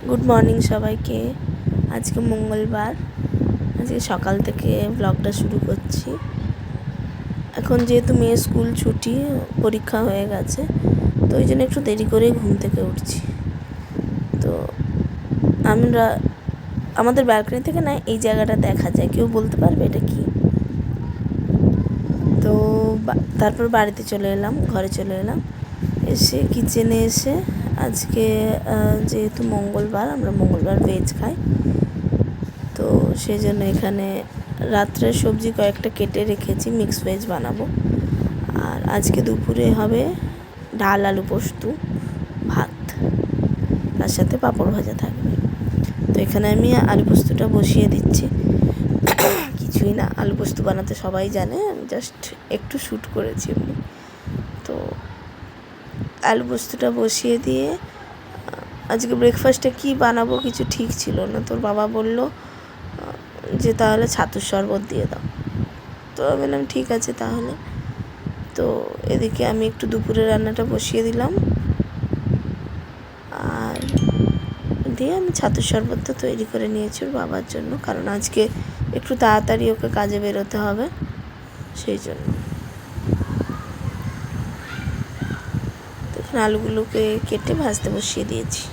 Good morning সবাইকে। আজকে মঙ্গলবার, আজকে সকাল থেকে ব্লগটা শুরু করছি। এখন যেহেতু মেয়ের স্কুল ছুটি, পরীক্ষা হয়ে গেছে, তো ওই জন্য একটু দেরি করেই ঘুম থেকে উঠছি। তো আমাদের ব্যালকনি থেকে না এই জায়গাটা দেখা যায়, কেউ বলতে পারবে এটা কি? তো তারপর বাড়িতে চলে এলাম, ঘরে চলে এলাম, এসে কিচেনে এসে আজকে যেহেতু মঙ্গলবার, আমরা মঙ্গলবার ভেজ খাই, তো সেই জন্য এখানে রাত্রের সবজি কয়েকটা কেটে রেখেছি, মিক্স ভেজ বানাবো। আর আজকে দুপুরে হবে ডাল, আলু পোস্ত, ভাত, তার সাথে পাঁপড় ভাজা থাকবে। তো এখানে আমি আলু পোস্তটা বসিয়ে দিচ্ছি। কিছুই না, আলু পোস্ত বানাতে সবাই জানে, আমি জাস্ট একটু শ্যুট করেছি এমনি। তো আলু পোস্তটা বসিয়ে দিয়ে আজকে ব্রেকফাস্টে কি বানাবো কিছু ঠিক ছিল না। তোর বাবা বলল যে তাহলে ছাতুর শরবত দিয়ে দাও, তো আমি বললাম ঠিক আছে তাহলে। তো এদিকে আমি একটু দুপুরে রান্নাটা বসিয়ে দিলাম, আর দিয়ে আমি ছাতুর শরবতটা তৈরি করে নিয়েছি ওর বাবার জন্য, কারণ আজকে একটু তাড়াতাড়ি ওকে কাজে বেরোতে হবে, সেই জন্য। তখন আলুগুলোকে কেটে ভাজতে বসিয়ে দিয়েছি।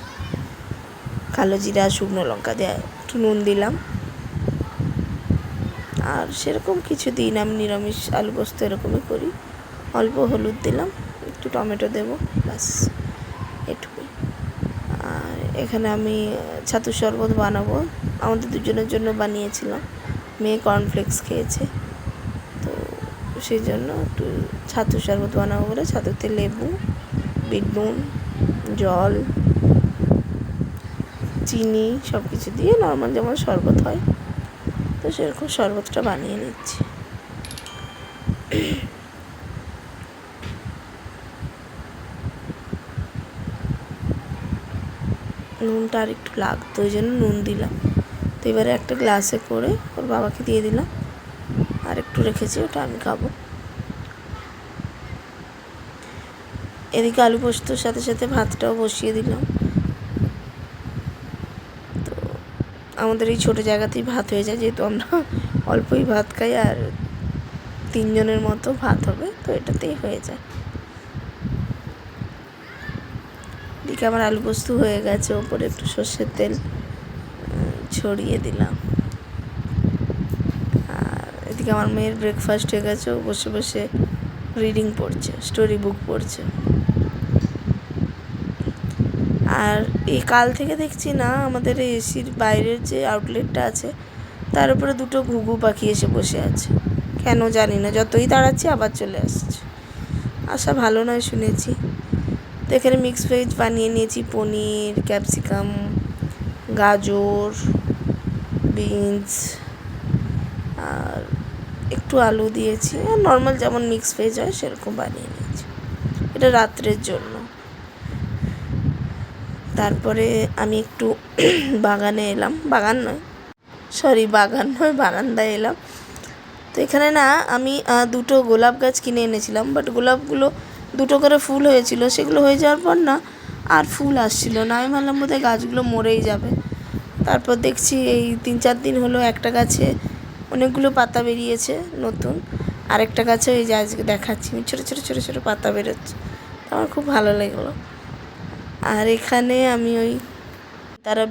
কালো জিরা, শুকনো লঙ্কা দিয়ে একটু নুন দিলাম, আর সেরকম কিছু দিই না, আমি নিরামিষ আলু পোস্ত এরকমই করি। অল্প হলুদ দিলাম, একটু টমেটো দেবো, ব্যাস এটুকুই। আর এখানে আমি ছাতুর শরবত বানাবো, আমাদের দুজনের জন্য বানিয়েছিলাম, মেয়ে কর্নফ্লেক্স খেয়েছে, তো সেই জন্য একটু ছাতুর শরবত বানাবো বলে ছাতুতে লেবু, বিট নুন, জল, চিনি সব কিছু দিয়ে নর্মাল যেমন শরবত হয়, তো সেরকম শরবতটা বানিয়ে নিচ্ছি। নুনটা আর একটু লাগতো, ওই জন্য নুন দিলাম। তো এবারে একটা গ্লাসে করে ওর বাবাকে দিয়ে দিলাম, আর একটু রেখেছি, ওটা আমি খাবো। এদিকে আলু পোস্তর সাথে সাথে ভাতটাও বসিয়ে দিলাম। তো আমাদের এই ছোটো জায়গাতেই ভাত হয়ে যায়, যেহেতু আমরা অল্পই ভাত খাই, আর 3 জনের মতো ভাত হবে, তো এটাতেই হয়ে যায়। এদিকে আমার আলু পোস্ত হয়ে গেছে, ওপরে একটু সর্ষের তেল ছড়িয়ে দিলাম। আর এদিকে আমার মেয়ের ব্রেকফাস্ট হয়ে গেছে, ও বসে বসে রিডিং পড়ছে, স্টোরি বুক পড়ছে। আর এই কাল থেকে দেখছি না, আমাদের এই এসির বাইরের যে আউটলেটটা আছে, তার উপরে 2টো ঘুঘু পাখি এসে বসে আছে, কেন জানি না, যতই তাড়াচ্ছি আবার চলে আসছে। আসা ভালো নয় শুনেছি। তো এখানে মিক্স ভেজ বানিয়ে নিয়েছি, পনির, ক্যাপসিকাম, গাজর, বিনস, আর একটু আলু দিয়েছি, আর নর্মাল যেমন মিক্স ভেজ হয় সেরকম বানিয়ে নিয়েছি। এটা রাত্রের জন্য। তারপরে আমি একটু বাগানে এলাম, বারান্দায় এলাম। তো এখানে না আমি 2টো গোলাপ গাছ কিনে এনেছিলাম, বাট গোলাপগুলো 2টো করে ফুল হয়েছিল, সেগুলো হয়ে যাওয়ার পর না আর ফুল আসছিল না। আমি ভাবলাম বোধহয় গাছগুলো মরেই যাবে। তারপর দেখছি এই 3-4 দিন হলো একটা গাছে অনেকগুলো পাতা বেরিয়েছে নতুন, আরেকটা গাছে ওই যে আজকে দেখাচ্ছি ছোটো ছোটো ছোটো ছোটো পাতা বেরোচ্ছে, আমার খুব ভালো লাগলো। আর এখানে আমি তারা